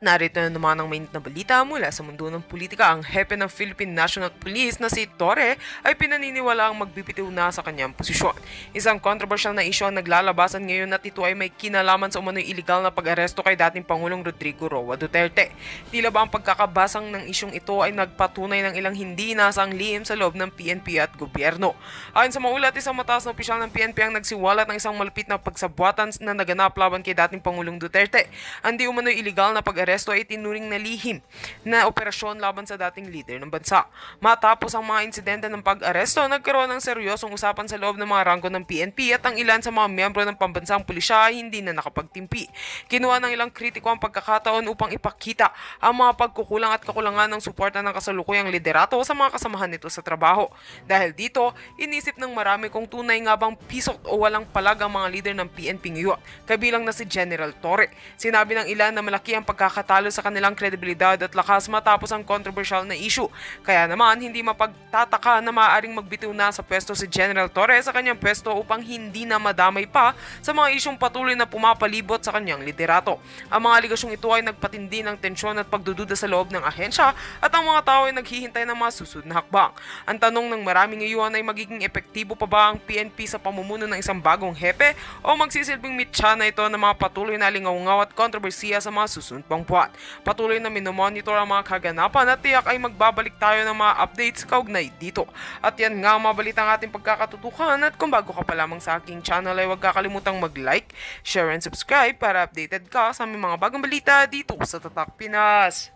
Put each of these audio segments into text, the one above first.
Narito na naman ang mainit na balita mula sa mundo ng politika. Ang hepe ng Philippine National Police na si Torre ay pinaniniwalaang magbibitiw na sa kanyang posisyon. Isang controversial na isyu ang naglalabasan ngayon at ito ay may kinalaman sa umano'y iligal na pag-aresto kay dating Pangulong Rodrigo Roa Duterte. Tila ba ang pagkakabasang ng isyong ito ay nagpatunay ng ilang hindi inaasang lihim sa loob ng PNP at gobyerno. Ayon sa maulat, isang mataas na opisyal ng PNP ang nagsiwalat ng isang malapit na pagsabwatan na naganap laban kay dating Pangulong Duterte. Ang di umano'y iligal na pag-aresto ay tinuring na lihim na operasyon laban sa dating leader ng bansa. Matapos ang mga insidente ng pag-aresto, nagkaroon ng seryosong usapan sa loob ng mga ranggo ng PNP at ang ilan sa mga miyembro ng pambansang pulisya ay hindi na nakapagtimpi. Kinuha ng ilang kritiko ang pagkakataon upang ipakita ang mga pagkukulang at kakulangan ng suporta ng kasalukuyang liderato sa mga kasamahan nito sa trabaho. Dahil dito, inisip ng marami kung tunay nga bang pisot o walang palag ang mga leader ng PNP ngayon, kabilang na si General Torre. Sinabi ng ilan na malaki ang pagkakatalo sa kanilang kredibilidad at lakas matapos ang controversial na issue. Kaya naman, hindi mapagtataka na maaaring magbitiw na sa pwesto si General Torre sa kanyang pwesto upang hindi na madamay pa sa mga isyong patuloy na pumapalibot sa kanyang liderato. Ang mga aligasyong ito ay nagpatindi ng tensyon at pagdududa sa loob ng ahensya at ang mga tao ay naghihintay ng mga susunod na hakbang. Ang tanong ng marami ngayon ay magiging epektibo pa ba ang PNP sa pamumuno ng isang bagong hepe o magsisilbing mitya na ito ng mga patuloy na lingaw-ngaw at kontrobersiya sa mga susunod pang buwan. Patuloy na minomonitor ang mga kaganapan at tiyak ay magbabalik tayo ng mga updates kaugnay dito. At yan nga ang mga balita ng ating pagkakatutukan at kung bago ka pa lamang sa aking channel ay huwag kakalimutang mag-like, share and subscribe para updated ka sa aming mga bagong balita dito sa Tatak Pinas.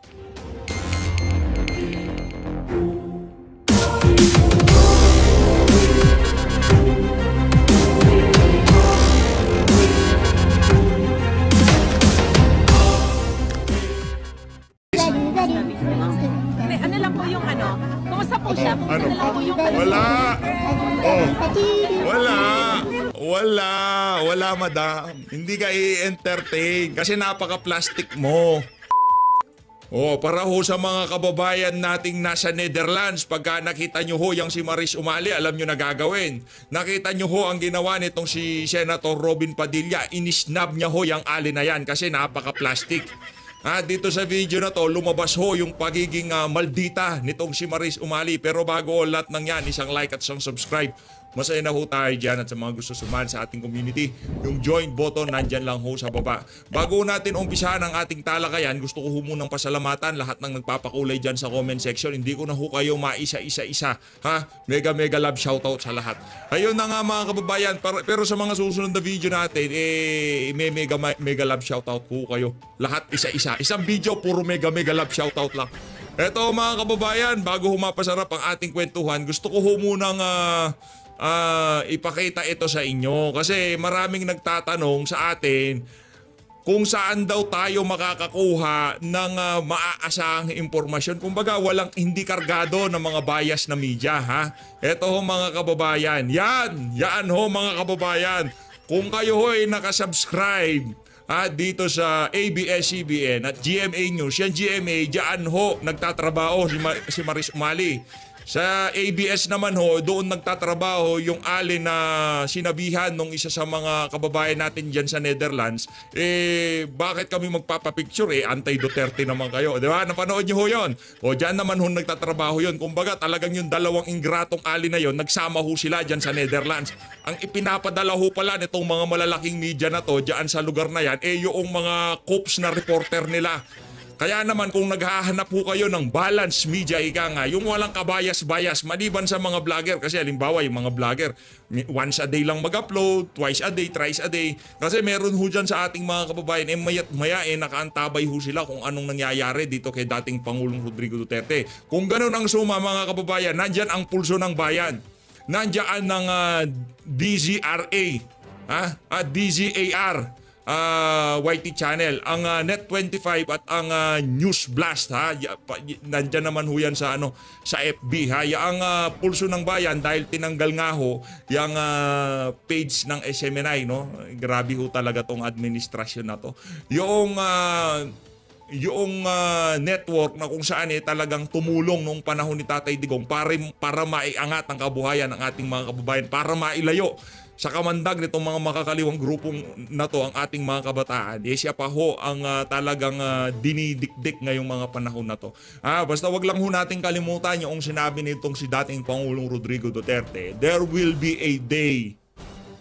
Ano lang po yung ano? Kumusta po siya? Ano lang po yung Wala. Oh. Wala, madam. Hindi ka i-entertain kasi napaka-plastic mo. Oh, para ho sa mga kababayan nating nasa Netherlands, pagka nakita nyo ho yung si Maris Umali, alam nyo na gagawin. Nakita nyo ho ang ginawa nitong si Senator Robin Padilla, inisnab niya ho yung ali na yan kasi napaka-plastic. Dito sa video na to, lumabas ho yung pagiging maldita nitong si Maris Umali. Pero bago lahat ng yan, isang like at isang subscribe. Masaya na ho tayo dyan at sa mga gusto sumali sa ating community, yung join button nandyan lang ho sa baba. Bago natin umpisahan ang ating talakayan, gusto ko ho munang pasalamatan lahat ng nagpapakulay dyan sa comment section. Hindi ko na ho kayo maisa-isa-isa. Mega love shoutout sa lahat. Ayun na nga mga kababayan, pero sa mga susunod na video natin, may mega love shoutout po kayo. Lahat isa-isa. Isang video, puro mega love shoutout lang. Eto mga kababayan, bago humapasarap ang ating kwentuhan, gusto ko ho munang ipakita ito sa inyo kasi maraming nagtatanong sa atin kung saan daw tayo makakakuha ng maaasahang impormasyon. Kumbaga hindi kargado ng mga bias na media. Ito ho mga kababayan, yan ho mga kababayan, kung kayo ho ay nakasubscribe dito sa ABS-CBN at GMA News, yan GMA, dyan ho nagtatrabaho si Maris Umali. Sa ABS naman ho, doon nagtatrabaho yung ali na sinabihan nung isa sa mga kababayan natin dyan sa Netherlands, bakit kami magpapapicture? Anti-Duterte naman kayo. Di ba? Napanood nyo ho yun. O dyan naman ho nagtatrabaho yun. Kumbaga talagang yung dalawang ingratong ali na yun, nagsama ho sila dyan sa Netherlands. Ang ipinapadala ho pala nitong mga malalaking media na to dyan sa lugar na yan, yung mga cops na reporter nila. Kaya naman kung naghahanap po kayo ng balance media, ika nga, yung walang kabayas-bayas, maliban sa mga vlogger, kasi halimbawa yung mga vlogger, once a day lang mag-upload, twice a day, thrice a day, kasi meron ho dyan sa ating mga kababayan, maya't maya nakaantabay ho sila kung anong nangyayari dito kay dating Pangulong Rodrigo Duterte. Kung ganun ang suma mga kababayan, nandyan ang pulso ng bayan, nandyan ng DZRA, DZAR, YT channel, ang Net25 at ang News Blast nandiyan naman ho yan sa sa FB ang pulso ng bayan dahil tinanggal nga ho yung page ng SMNI grabe ho talaga tong administrasyon na to yung network na kung saan talagang tumulong nung panahon ni Tatay Digong para maiangat ang kabuhayan ng ating mga kababayan, para mailayo sa kamandag nitong mga makakaliwang grupong na to ang ating mga kabataan, siya pa ho ang talagang dinidikdik ngayong mga panahon na to. Basta wag lang ho natin kalimutan yung sinabi nitong si dating Pangulong Rodrigo Duterte, there will be a day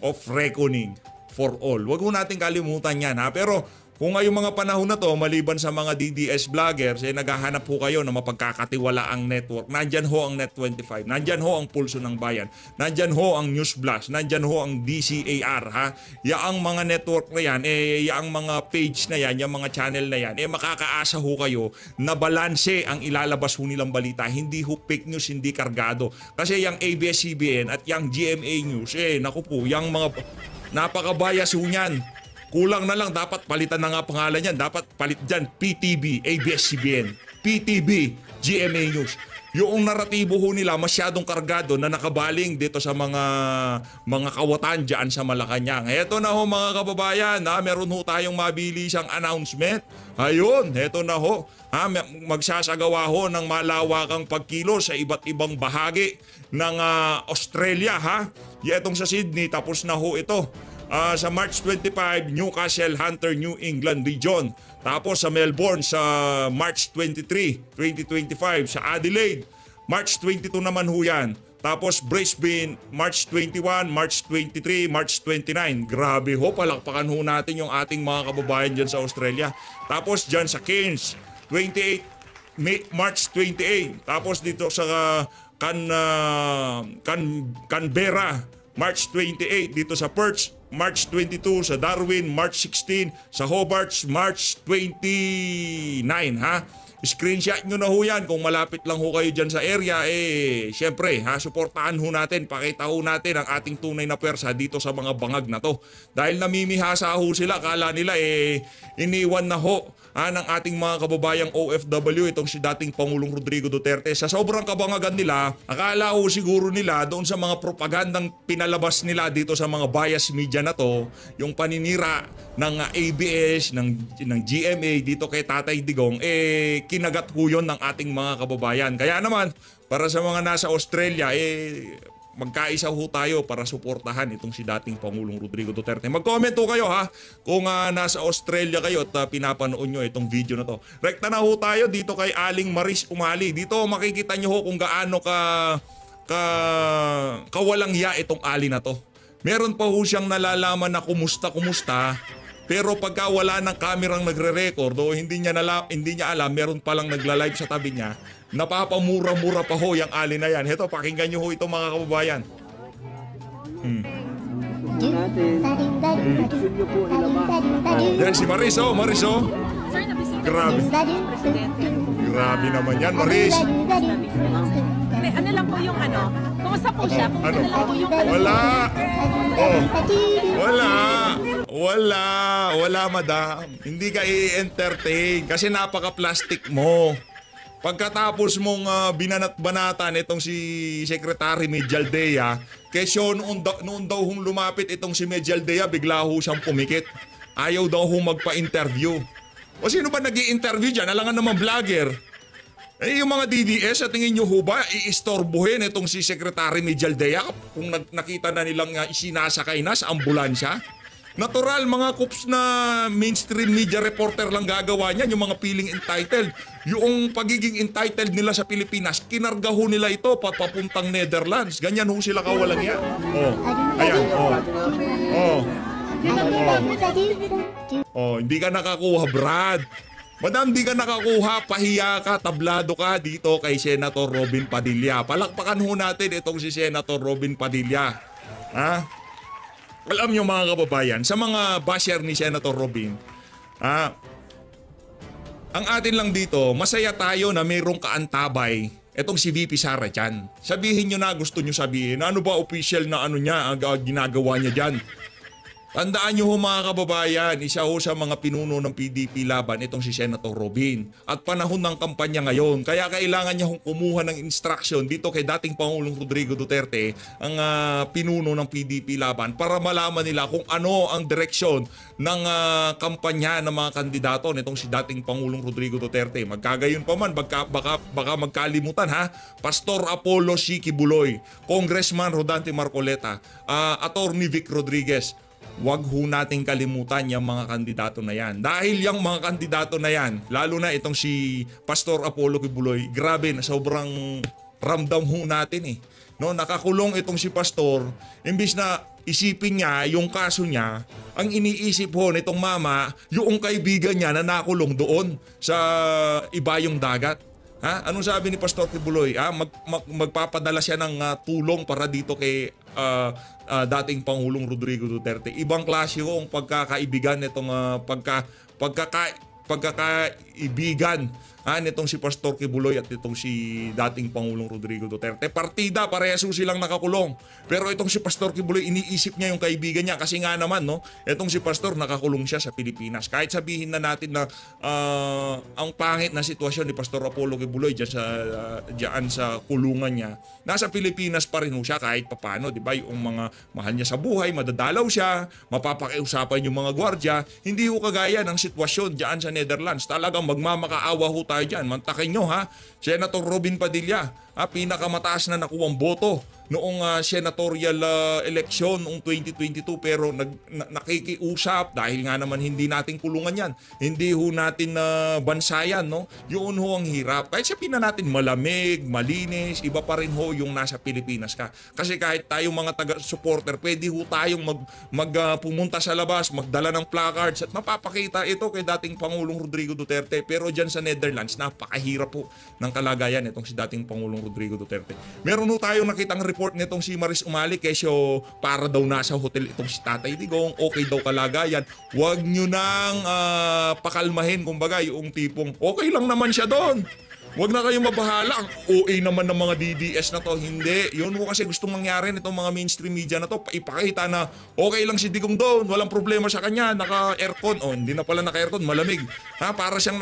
of reckoning for all. Wag ho natin kalimutan yan Pero kung ngayong mga panahon na to, maliban sa mga DDS vloggers, naghahanap ho kayo na mapagkakatiwalaang network. Nandyan ho ang Net25, nandyan ho ang Pulso ng Bayan, nandyan ho ang News Blast, nandyan ho ang DCAR. Yaang mga network na yan, yaang mga page na yan, yung mga channel na yan, makakaasa ho kayo na balanse ang ilalabas ho nilang balita. Hindi ho fake news, hindi kargado. Kasi yung ABS-CBN at yung GMA News, naku po, yung mga napakabayas ho niyan. Kulang na lang, dapat palitan na nga pangalan yan. Dapat palit dyan, PTB, ABS-CBN, PTB, GMA News. Yung naratibo ho nila masyadong kargado na nakabaling dito sa mga kawatan dyan sa Malacanang. Heto na ho mga kababayan, meron ho tayong mabilisang announcement. Ayun, heto na ho. Magsasagawa ho ng malawakang pagkilos sa iba't ibang bahagi ng Australia. Yetong sa Sydney, tapos na ho ito. Sa March 25, Newcastle Hunter New England Region. Tapos sa Melbourne sa March 23, 2025. Sa Adelaide, March 22 naman ho yan. Tapos Brisbane, March 21, March 23, March 29. Grabe ho, palakpakan ho natin yung ating mga kababayan dyan sa Australia. Tapos dyan sa Cairns, 28, March 28. Tapos dito sa Canberra, March 28. Dito sa Perth, March 22, sa Darwin, March 16, sa Hobart, March 29, Screenshot nyo na ho yan kung malapit lang ho kayo dyan sa area. Syempre, suportahan ho natin, pakita ho natin ang ating tunay na pwersa dito sa mga bangag na to. Dahil namimihasa ho sila, akala nila iniwan na ho ng ating mga kababayang OFW itong si dating Pangulong Rodrigo Duterte. Sa sobrang kabangagan nila, akala ho siguro nila doon sa mga propagandang pinalabas nila dito sa mga bias media na to, yung paninira ng ABS, ng GMA dito kay Tatay Digong, kinagat ho yun ng ating mga kababayan. Kaya naman, para sa mga nasa Australia, magkaisa ho tayo para suportahan itong si dating Pangulong Rodrigo Duterte. Mag-comment ho kayo kung nasa Australia kayo at pinapanood nyo itong video na to. Rekta na ho tayo dito kay Aling Maris Umali. Dito makikita nyo ho kung gaano kawalang ya itong Ali na to. Meron pa ho siyang nalalaman na kumusta. Pero pagka wala ng kamerang nagre-record o hindi niya alam, meron palang nagla-live sa tabi niya, napapamura-mura pa ho yung Ali na yan. Heto, pakinggan nyo ho ito mga kababayan. Yan si Maris, Maris. Sir, nabisita Grabe. niyo si Presidente. Grabe naman yan, Maris. Ano lang po yung kumusta po siya? Ano lang po yung Wala, madam. Hindi ka i-entertain kasi napaka-plastic mo. Pagkatapos mong binanat-banatan itong si Secretary Medialdea, kesyo noon daw hong lumapit itong si Medialdea, bigla ho siyang pumikit. Ayaw daw hong magpa-interview. O sino ba nag-i-interview dyan? Alangan naman vlogger. Yung mga DDS, sa tingin nyo ho ba, iistorbohin itong si Secretary Medialdea kung nakita na nilang isinasakay na sa ambulansya? Natural, mga kups na mainstream media reporter lang gagawa niyan, yung mga feeling entitled. Yung pagiging entitled nila sa Pilipinas, kinarga ho nila ito papuntang Netherlands. Ganyan ho sila kawalang yan. Ayan, hindi ka nakakuha, Brad. Madam, di ka nakakuha, pahiya ka, tablado ka dito kay Senator Robin Padilla. Palakpakan ho natin itong si Senator Robin Padilla. Alam nyo mga kababayan, sa mga basher ni Senator Robin, ang atin lang dito, masaya tayo na mayroong kaantabay itong si VP Sara dyan. Sabihin nyo na gusto nyo sabihin, ano ba official na niya, ginagawa niya dyan. Tandaan nyo ho mga kababayan, isa ho sa mga pinuno ng PDP laban itong si Senator Robin. At panahon ng kampanya ngayon, kaya kailangan niya hong kumuha ng instruction dito kay dating Pangulong Rodrigo Duterte, ang pinuno ng PDP laban, para malaman nila kung ano ang direksyon ng kampanya ng mga kandidato nitong si dating Pangulong Rodrigo Duterte. Magkagayon pa man, baka magkalimutan ha, Pastor Apollo C. Kibuloy, Congressman Rodante Marcoleta, Attorney Vic Rodriguez. Huwag ho nating kalimutan yung mga kandidato na yan. Dahil yung mga kandidato na yan, lalo na itong si Pastor Apollo Kibuloy, grabe na sobrang ramdam ho natin eh. No, nakakulong itong si Pastor, imbis na isipin niya yung kaso niya, ang iniisip ho nitong mama, yung kaibigan niya na nakulong doon sa ibayong dagat. Ha? Anong sabi ni Pastor Kibuloy? Magpapadala siya ng tulong para dito kay dating Pangulong Rodrigo Duterte. Ibang klase ho ang pagkakaibigan nitong pagkakaibigan nitong si Pastor Kibuloy at itong si dating Pangulong Rodrigo Duterte. Partida, parehas silang nakakulong. Pero itong si Pastor Kibuloy, iniisip niya yung kaibigan niya kasi nga naman, no, itong si Pastor nakakulong siya sa Pilipinas. Kahit sabihin na natin na ang pangit na sitwasyon ni Pastor Apollo Kibuloy diyan sa kulungan niya, nasa Pilipinas pa rin siya kahit papano, di ba? Yung mga mahal niya sa buhay, madadalaw siya, mapapakiusapan yung mga gwardya. Hindi ho kagaya ng sitwasyon diyan sa Netherlands. Talagang magmamakaawa ho tayo dyan. Mantakin nyo ha, Senator Robin Padilla, pinakamataas na nakuwang boto noong senatorial election noong 2022, pero nakikiusap dahil nga naman hindi natin kulungan yan, hindi ho natin bansayan, no? Yun ho ang hirap. Kahit sabihin na natin malamig, malinis, iba pa rin ho yung nasa Pilipinas ka. Kasi kahit tayong mga taga-supporter, pwede ho tayong pumunta sa labas, magdala ng placards at mapapakita ito kay dating Pangulong Rodrigo Duterte. Pero dyan sa Netherlands, napakahirap po ng kalagayan itong si dating Pangulong Rodrigo Duterte. Meron ho tayong nakitang report nitong si Maris Umali kesyo para daw nasa hotel itong si Tatay Digong, okay daw kalagayan. Huwag nyo nang pakalmahin, kumbaga yung tipong okay lang naman siya doon. Huwag na kayong mabahala. Ang OA naman ng mga DDS na to. Hindi. Yun mo kasi gustong mangyari nitong mga mainstream media na to. Ipakita na okay lang si Digong doon. Walang problema sa kanya. Naka-aircon. O, hindi na pala naka-aircon. Malamig. Para siyang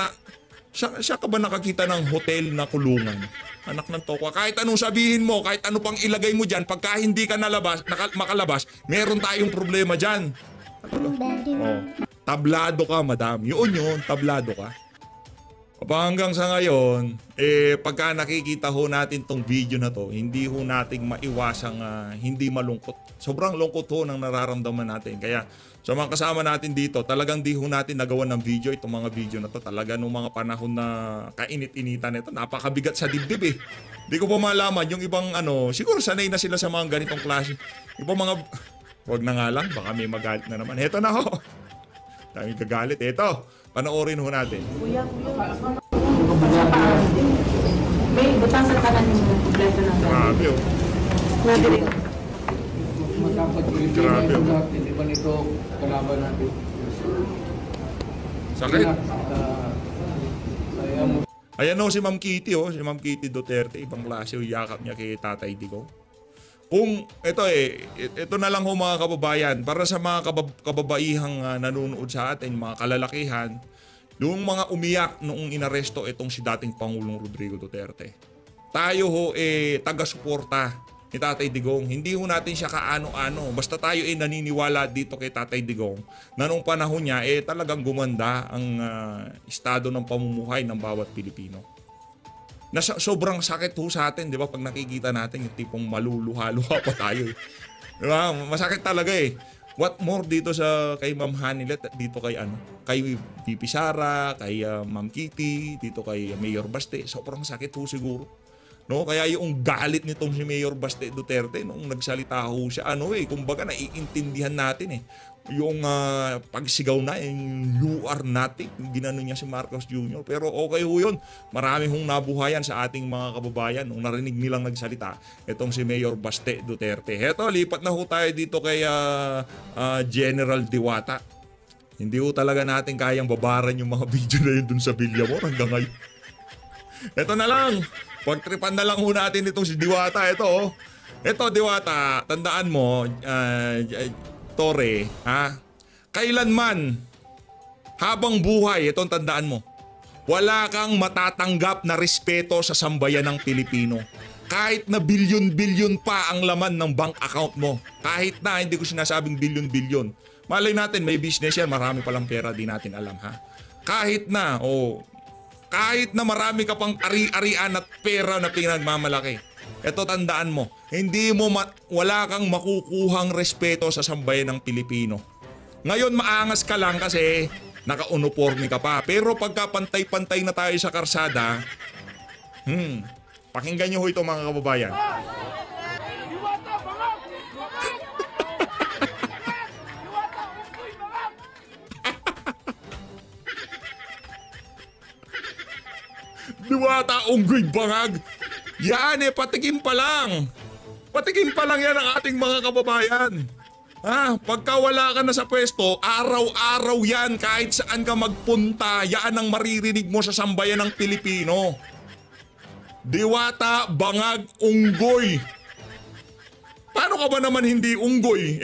siya ka ba nakakita ng hotel na kulungan? Anak ng tokwa. Kahit anong sabihin mo, kahit ano pang ilagay mo dyan, pagka hindi ka makalabas, meron tayong problema dyan. Tablado ka, madam. Yun, tablado ka. Hanggang sa ngayon, pagka nakikita ho natin tong video na to, hindi ho nating maiwasang hindi malungkot. Sobrang lungkot ho ng nararamdaman natin. Kaya sa mga kasama natin dito, talagang di ho natin nagawa ng video itong mga video na to. Talaga nung mga panahon na kainit-initan nito, napakabigat sa dibdib eh. Di ko pa malaman yung ibang siguro sanay na sila sa mga ganitong klase. Ibang mga, wag na nga lang, baka may magalit na naman. Heto na ho. Daming kagalit. Heto, panoorin ho natin. May butasan ka lang yung kompleto ng Grabe oh. Nadirin. Grabe oh. Hindi ba nito kalaban natin? Sakit. Ayan o si Ma'am Kitty oh. Si Ma'am Kitty Duterte. Ibang klase yung yakap niya kay Tatay Digong. Kung ito na lang ho mga kababayan, para sa mga kababaihang nanonood sa atin, mga kalalakihan, yung mga umiyak noong inaresto itong si dating Pangulong Rodrigo Duterte. Tayo ho taga-suporta ni Tatay Digong. Hindi ho natin siya kaano-ano. Basta tayo naniniwala dito kay Tatay Digong na noong panahon niya talagang gumanda ang estado ng pamumuhay ng bawat Pilipino. Sobrang sakit ho sa atin, di ba? Pag nakikita natin yung tipong maluluha-luha pa tayo. Di ba? Masakit talaga eh. What more dito sa kay Ma'am Hanilet, dito kay kay VP Sara, kay Ma'am Kitty, dito kay Mayor Baste. Sobrang sakit ho siguro. No, kaya yung galit nitong si Mayor Baste Duterte nung nagsalita ho siya, kumbaga naiintindihan natin eh. Yung pagsigaw na, yung you are nothing, ginano niya si Marcos Jr. Pero okay ho yun. Marami hong nabuhayan sa ating mga kababayan nung narinig nilang nagsalita itong si Mayor Baste Duterte. Heto, lipat na ho tayo dito kay General Diwata. Hindi ho talaga natin kayang babaran yung mga video na yun dun sa Villamor hanggang ngayon. Heto na lang. Pagtripan na lang ho natin itong si Diwata. Ito oh. Ito Diwata, tandaan mo, Tore, ha? kailanman, habang buhay, itong tandaan mo, wala kang matatanggap na respeto sa sambayan ng Pilipino. Kahit na bilyon-bilyon pa ang laman ng bank account mo. Kahit na, hindi ko sinasabing bilyon-bilyon. Malay natin, may business yan, marami palang pera, di natin alam ha. Kahit na, kahit na marami ka pang ari-arian at pera na pinagmamalaki. Ito tandaan mo, wala kang makukuhang respeto sa sambayan ng Pilipino. Ngayon maangas ka lang kasi naka-uniforme ka pa. Pero pagka pantay-pantay na tayo sa karsada, pakinggan nyo ho ito mga kababayan. Diwata, unggoy, bangag. Yan patikim pa lang. Patikim pa lang yan ang ating mga kababayan. Pagka wala ka na sa pwesto, araw-araw yan kahit saan ka magpunta, yan ang maririnig mo sa sambayan ng Pilipino. Diwata, bangag, unggoy. Paano ka ba naman hindi unggoy?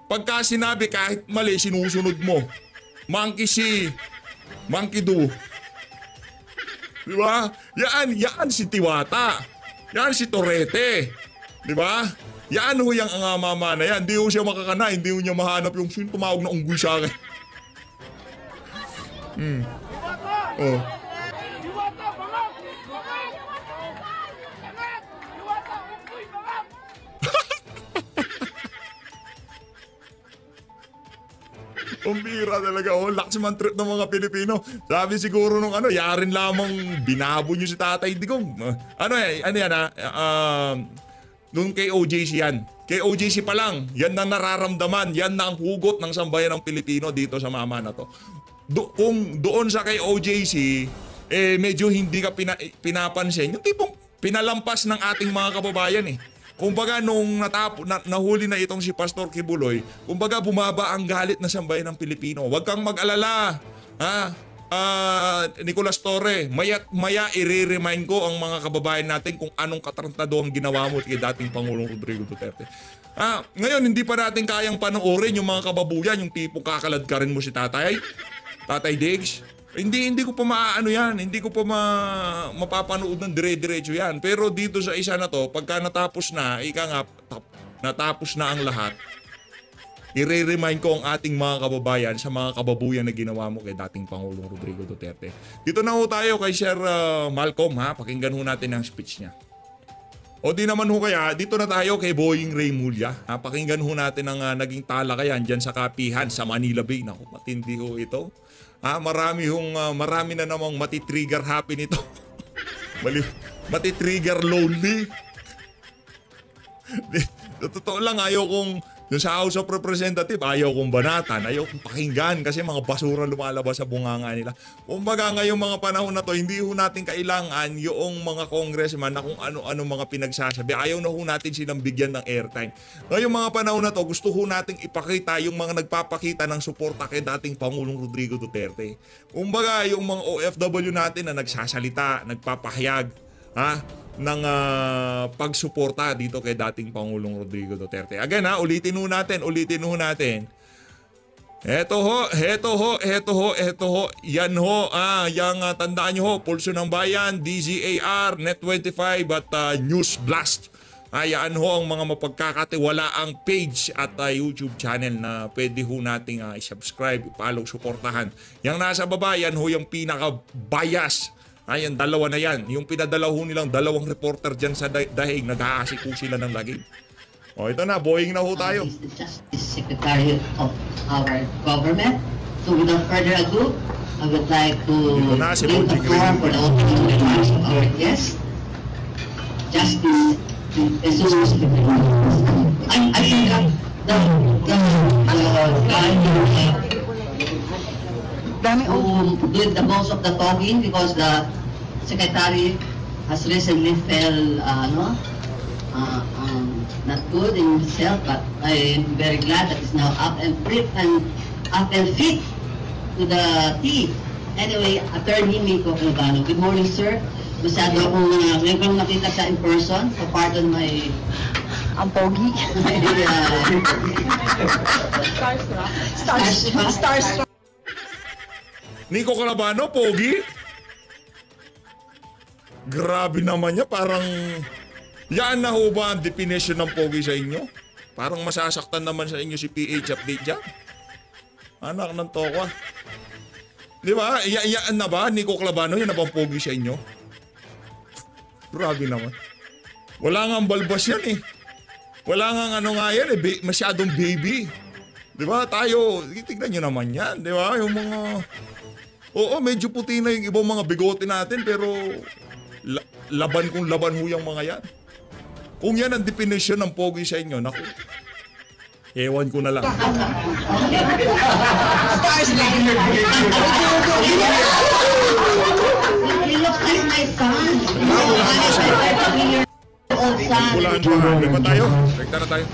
Pagka sinabi kahit mali, sinusunod mo. Monkey see, monkey do. Diba? Yan si Diwata. Yan si Torete. Diba? Yan ho yung mama na yan. Hindi ho siya makakana. Hindi ho niya mahanap yung sino tumawag na unggoy sa akin. Pambira talaga. Lakas man trip ng mga Pilipino. Sabi siguro nung yarin lamang binabo nyo si Tatay Digong. Nung kay OJC yan. Kay OJC pa lang, yan na nararamdaman, yan na ang hugot ng sambayan ng Pilipino dito sa mama na to. Kung doon sa kay OJC, medyo hindi ka pinapansin, yung tipong pinalampas ng ating mga kababayan Kumbaga nung nahuli na itong si Pastor Kibuloy, kumbaga bumaba ang galit na sambayan ng Pilipino. Huwag kang mag-alala. Nicolas Torre, maya i-remind ko ang mga kababayan natin kung anong katarantado ang ginawa mo kay dating Pangulong Rodrigo Duterte. Ngayon hindi pa natin kayang panoorin yung mga kababuyan, yung tipong kakalad ka rin mo si Tatay Diggs. Hindi ko pa maaano yan, hindi ko pa mapapanood ng dire-diretso yan. Pero dito sa isa na to, pagka natapos na, natapos na ang lahat, i-remind ko ang ating mga kababayan sa mga kababuyan na ginawa mo kay dating Pangulong Rodrigo Duterte. Dito na ho tayo kay Sir Malcolm pakinggan ho natin ang speech niya. O di naman ho kaya, dito na tayo kay Boying Ray Mulya. Pakinggan ho natin ang naging talakayan dyan sa Kapihan sa Manila Bay. Naku, matindi ho ito. Marami na namang mati-trigger happy nito. Mati-trigger lonely. Totoo lang, ayaw kong yung sa House of Representatives, ayaw kong banatan, ayaw kong pakinggan kasi mga basura lumalabas sa bunganga nila. Kumbaga ngayong mga panahon na to, hindi ho natin kailangan yung mga congressman na kung ano-ano mga pinagsasabi. Ayaw na ho natin silang bigyan ng airtime. Ngayong mga panahon na to, gusto ho natin ipakita yung mga nagpapakita ng suporta kay dating Pangulong Rodrigo Duterte. Kumbaga yung mga OFW natin na nagsasalita, nagpapahayag, ng pagsuporta dito kay dating Pangulong Rodrigo Duterte. Again ulitin ho natin. Heto ho. Yan ho, yung tandaan nyo ho, Pulso ng Bayan, DZAR, Net25 at News Blast. Yan ho ang mga mapagkakatiwalaang page at YouTube channel na pwede ho nating i-subscribe, follow, suportahan. Yang nasa baba, yan ho yung pinaka-bias. Ayan, dalawa na yan. Yung pinadala ho nilang dalawang reporter dyan sa dahig, nag-aasik ho sila ng lagim. Ito na, boying na ho tayo. The Justice Secretary of our government. So without further ado, I would like to give the floor for the opening remarks of our guest, Justice Jesus. I think the guy who did the most of the talking because the secretary has recently fell not good in himself, but I'm very glad that he's now up and fit and fit to the T. Anyway, Attorney Miko Calvano. Good morning, sir. Masyado akong ngayon kong nakita sa in person, so pardon my Ang pogi. Starstruck. Nico Calabano, pogi? Grabe naman niya, parang... Yan na ho ba ang definition ng pogi sa inyo? Parang masasaktan naman sa inyo si PH update dyan. Anak ng tokwa. Di ba? Yan na ba, Nico Calabano? Yan na bang pogi sa inyo? Grabe naman. Wala nga ang balbas yan eh. Wala nga ano nga yan eh. Masyadong baby. Di ba? Tayo, tignan nyo naman yan. Di ba? Yung mga... Oo, medyo puti na yung ibang mga bigote natin pero... laban kung laban ho yung mga yan. Kung yan ang definition ng pogi sa inyo, naku. Ewan ko na lang. He looks like my son. Kulaan pa. Di ba tayo? Rekta na tayo.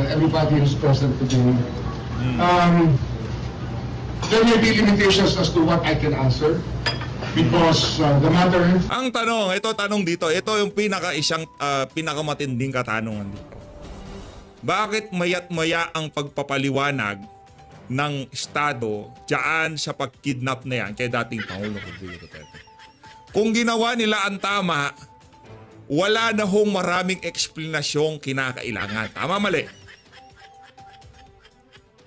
Everybody who's present today. There may be limitations as to what I can answer. Because the matter... Ang tanong dito, ito yung pinakamatinding katanungan dito. Bakit mayat maya ang pagpapaliwanag ng Estado dyan sa pagkidnap na yan kay dating Pangulong Rodrigo Duterte? Kung ginawa nila ang tama, wala na hong maraming eksplanasyong kinakailangan. Tama, mali?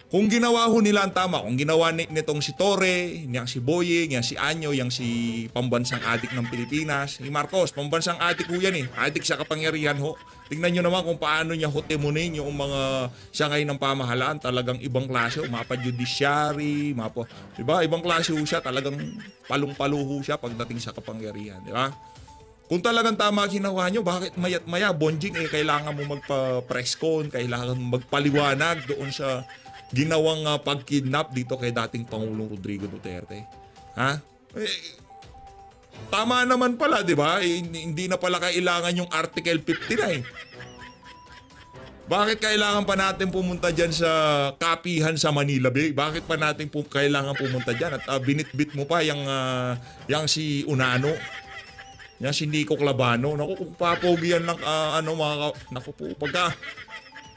Kung ginawa ho nila ang tama, kung ginawa nitong si Torre, yang si Boying, yang si Anyo, yang si pambansang adik ng Pilipinas, si Marcos, pambansang adik ho yan eh. Adik sa kapangyarihan ho. Tingnan nyo naman kung paano niya ho timunin yung mga siyangay ng pamahalaan. Talagang ibang klase ho, mapa-judiciary, diba? Ibang klase ho siya, talagang palong-palo ho siya pagdating sa kapangyarihan, diba? Kung talagang tama ginawa nyo, bakit mayat maya, Bonjing, kailangan mo magpa-press con, kailangan mo magpaliwanag doon sa ginawang pagkidnap dito kay dating Pangulong Rodrigo Duterte. Ha? Tama naman pala, di ba? Hindi na pala kailangan yung Article 59. Bakit kailangan pa natin pumunta dyan sa kapihan sa Manila Bay? Bakit pa natin kailangan pumunta dyan? At binitbit mo pa yung si Unano. Yung si Nico Calabano. Naku, kung papogi yan ng naku po,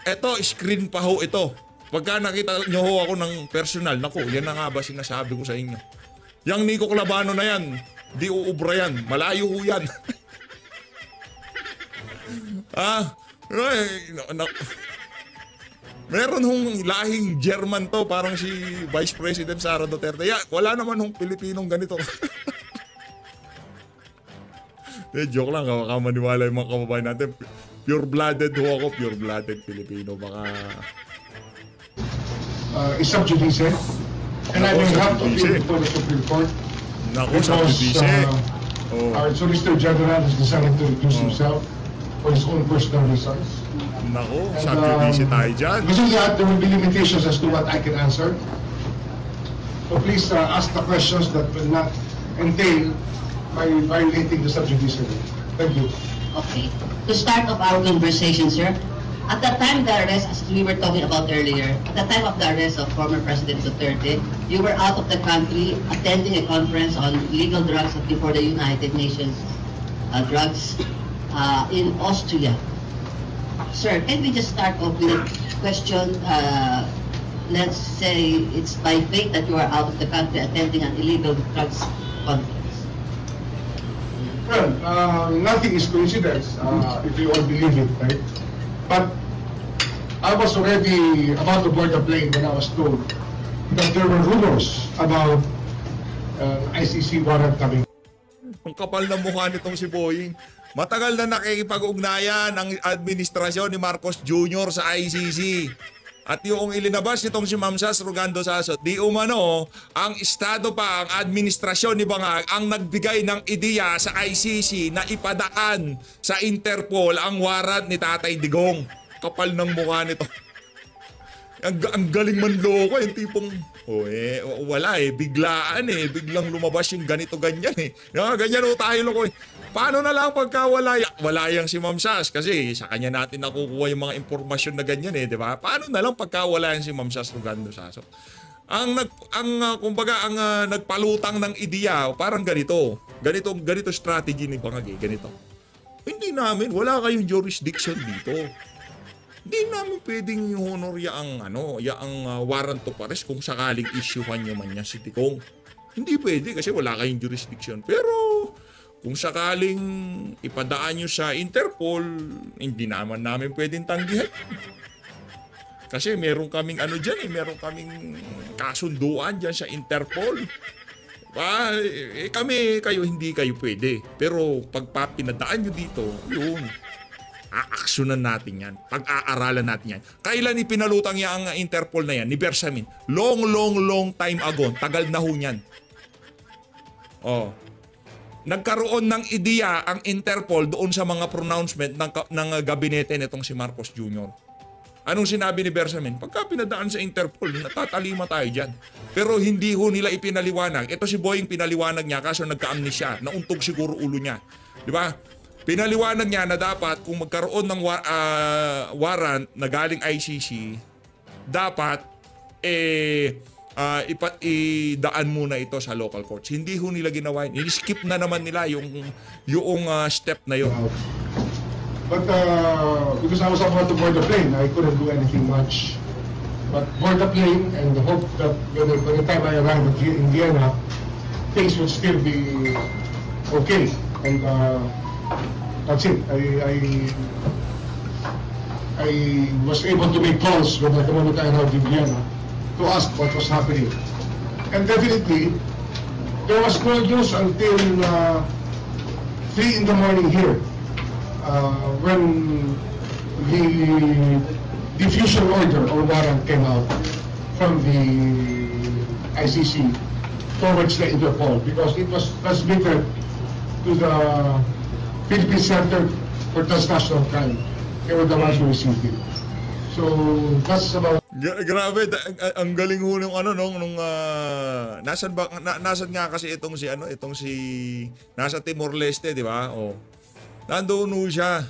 eto, screen pa ho ito. Pagka nakita nyo ho ako ng personal, naku, yan na nga ba sinasabi ko sa inyo. Yang Nico Calabano na yan, di uubra yan, malayo ho yan. Meron hong lahing German to, parang si Vice President Sara Duterte. Wala naman hong Pilipinong ganito. Joke lang, baka maniwala yung mga kababayan natin. Pure-blooded ho ako, pure-blooded Pilipino. Baka... is sub judice, and I will have to appeal before the Supreme Court. Naku, sub judice. Our Solicitor General has decided to recuse himself for his own personal reasons. Naku, sub judice tayo dyan. Because of that, there will be limitations as to what I can answer. So please ask the questions that will not entail by violating the sub judice. Thank you. Okay. To start off our conversation, sir, at the time of the arrest, as we were talking about earlier, at the time of the arrest of former President Duterte, you were out of the country attending a conference on illegal drugs before the United Nations drugs in Austria. Sir, can we just start off with a question? Let's say it's by fate that you are out of the country attending an illegal drugs conference. Well, nothing is coincidence, if you all believe it, right? But I was already about to board the plane when I was told that there were rumors about ICC warrant coming. Ang kapal na mukha nitong si Boying. Matagal na nakikipag-ugnayan ang administrasyon ni Marcos Jr. sa ICC. At yung ilinabas nitong si Ma'am Sas Rogando Sasot, di umano, ang Estado pa, ang administrasyon ni Bangag, ang nagbigay ng ideya sa ICC na ipadaan sa Interpol ang warrant ni Tatay Digong. Kapal ng mukha nito. Ang galing manloko, yung tipong, wala biglaan biglang lumabas yung ganito-ganyan ganyan tayo loko Paano na lang pagka wala yang si Ma'am Sas? Kasi sa kanya natin nakukuha yung mga impormasyon na ganyan di ba? Paano na lang pagka wala yang si Ma'am Sas Rogando Sasot? Kumbaga ang nagpalutang ng ideya, parang ganito strategy ni Bangag ganito. Hindi namin, wala kayong jurisdiction dito. Hindi namin pwedeng i-honor yaang warrant of arrest kung sakaling issuehan nyo man yan si Digong. Hindi pwede kasi wala kayong jurisdiction. Pero kung sakaling ipadaan nyo sa Interpol, hindi naman namin pwedeng tanggihan. Kasi meron kaming meron kaming kasunduan dyan sa Interpol. Kayo hindi kayo pwede. Pero pag pinadaan nyo dito, yun, aaksyonan natin yan. Pag-aaralan natin yan. Kailan ipinalutang niya ang Interpol na yan ni Bersamin? Long time ago. Tagal na ho yan. Nagkaroon ng ideya ang Interpol doon sa mga pronouncement ng gabinete nitong si Marcos Jr. Anong sinabi ni Bersamin? Pagka pinadaan sa Interpol, natatalima tayo dyan. Pero hindi ho nila ipinaliwanag. Ito si Boying pinaliwanag niya kaso nagka-amnesia. Nauntog siguro ulo niya. Di ba? Pinaliwanag niya na dapat kung magkaroon ng warrant na galing ICC, dapat idaan muna ito sa local courts. Hindi ho nila ginawa yun. I-skip na naman nila yung step na yun. But because I was about to board the plane, I couldn't do anything much. But board the plane and hope that by the time I arrived in Vienna, things would still be okay. And that's it. I was able to make calls when the moment I arrived in Vienna to ask what was happening. And definitely, there was no news until 3 in the morning here. When the diffusion order or warrant came out from the ICC towards the Interpol, because it was transmitted to the Philippine Center for Transnational Crime. They were the ones who received it. So that's about. Grabe, ang galing ho nung nasan nga kasi itong si nasa Timor Leste, di ba? Nandoon ho siya.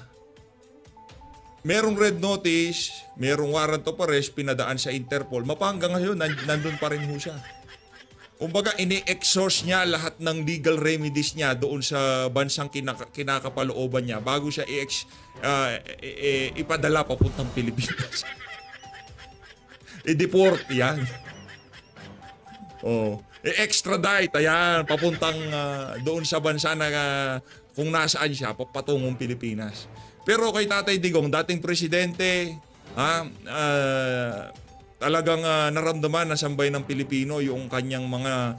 Merong red notice, merong warrant of arrest, pinadaan sa Interpol. Mapanggang ngayon, nandun pa rin ho siya. Kumbaga, ini-exhaust niya lahat ng legal remedies niya doon sa bansang kinakapalooban niya bago siya ipadala papuntang Pilipinas. I-deport yan. I-extradite, ayan, papuntang doon sa bansa na kung nasaan siya, patungong Pilipinas. Pero kay Tatay Digong, dating presidente, talagang naramdaman na sambay ng Pilipino yung kanyang mga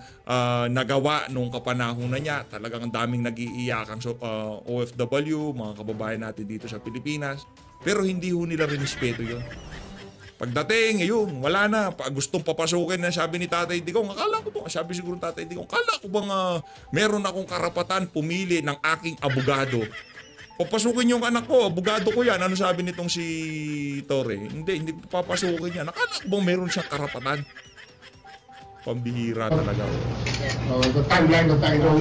nagawa nung kapanahon na niya. Talagang ang daming nag-iiyakang OFW, mga kababayan natin dito sa Pilipinas. Pero hindi ho nila rinespeto yun. Pagdating, yun, wala na. Gustong papasukin na sabi ni Tatay Digong. Sabi siguro Tatay Digong, akala ko bang meron akong karapatan pumili ng aking abogado. Papasukin yung anak ko, abogado ko yan. Ano sabi nitong si Torre? Hindi papasukin yan. Akala ko bang meron siyang karapatan? Pambihira talaga. The timeline that I know,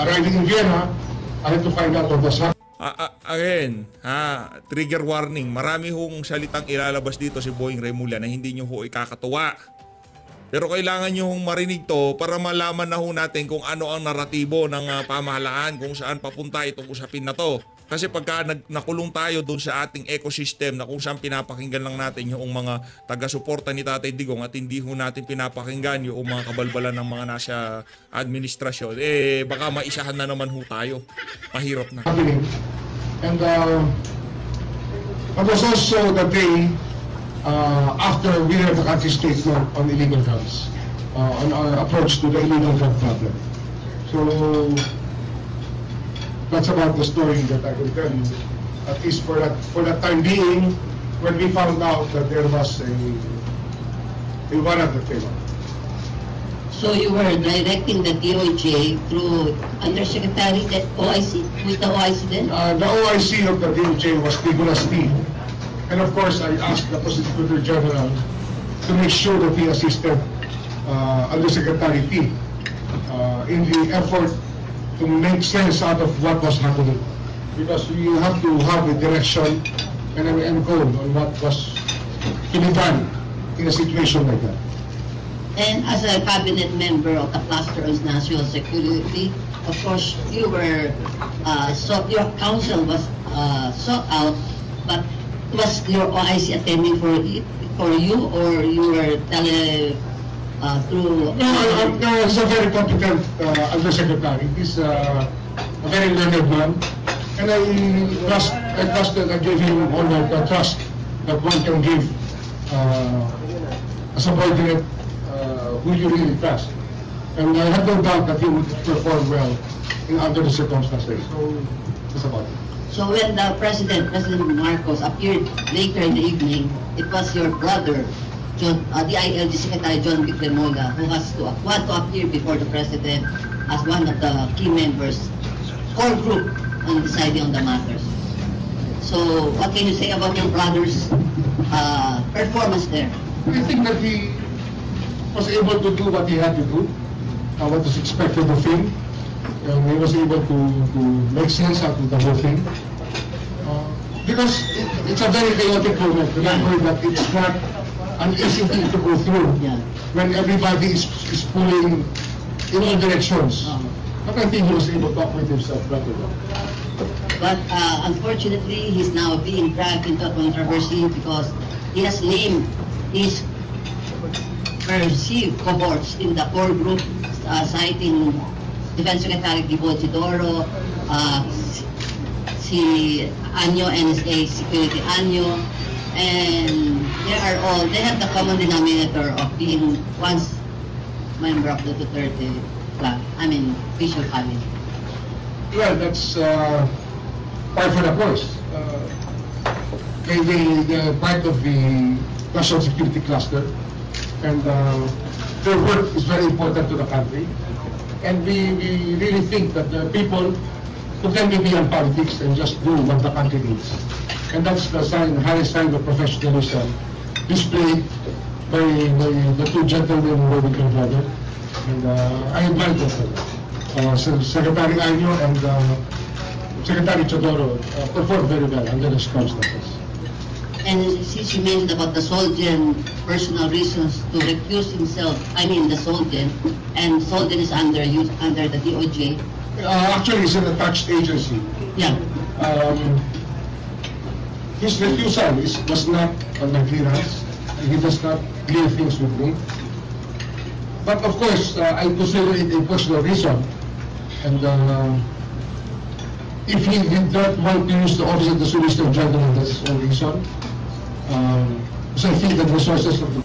arriving in Vienna, I had to find out what was happening. Again, trigger warning. Marami hong salitang ilalabas dito si Boying Remulla na hindi nyo ho ikakatuwa. Pero kailangan nyo hong marinig to para malaman na ho natin kung ano ang naratibo ng pamahalaan, kung saan papunta itong usapin na to. Kasi pagka nakulong tayo doon sa ating ecosystem na kung saan pinapakinggan lang natin yung mga taga-suporta ni Tatay Digong at hindi ho natin pinapakinggan yung mga kabalbalan ng mga nasa administrasyon, baka maisahan na naman ho tayo. Mahirap na. And it was also the day after we had the country statement on illegal drugs, on our approach to the illegal drug problem. So that's about the story that I can tell you, at least for that time being, when we found out that there was a warrant that came out. So you were directing the DOJ through Undersecretary at OIC, with the OIC then? The OIC of the DOJ was Nicolas Lee. And of course, I asked the Prosecutor General to make sure that he assisted Undersecretary T in the effort to make sense out of what was happening. Because you have to have a direction and an end goal on what was to be done in a situation like that. And as a cabinet member of the Cluster on National Security, of course, you were, your counsel was sought out, but Was your OIC attending for you, or you were through? No, he's a very competent undersecretary. He's a very learned man, and I trusted, I gave him all the trust that one can give a subordinate who you really trust. And I have no doubt that he would perform well under the circumstances. So that's about it. So when the President Marcos appeared later in the evening, it was your brother, DILG Secretary John Vic Remola, who want to appear before the President as one of the key members, core group, on deciding on the matters. So what can you say about your brother's performance there? I think that he was able to do what he had to do, what was expected of him. And he was able to make sense out of the whole thing. Because it's a very chaotic moment. Remember that it's not an easy thing to go through when everybody is pulling in all directions. But I think he was able to operate himself better. But unfortunately, he's now being dragged into a controversy because he has named his perceived cohorts in the core group, citing Defense Secretary Gibo Chidoro, si Anyo, NSA Security Anyo, and they have the common denominator of being once member of the Duterte official family. Well, that's part for the course. They're part of the national security cluster, and their work is very important to the country. And we really think that the people who can be beyond politics and just do what the country needs. And that's the highest sign of professionalism displayed by the two gentlemen who were with your brother. And I admire them. Secretary Anyo and Secretary Chodoro performed very well under the circumstances. And since you mentioned about the Solgen personal reasons to recuse himself, the Solgen, and Solgen is under the DOJ. Actually, it's an attached agency. Yeah. His refusal was not on my clearance. He does not clear things with me. But of course, I consider it a personal reason. And if he did not want to use the office of the Solicitor General, that's his own reason. So I think the resources of the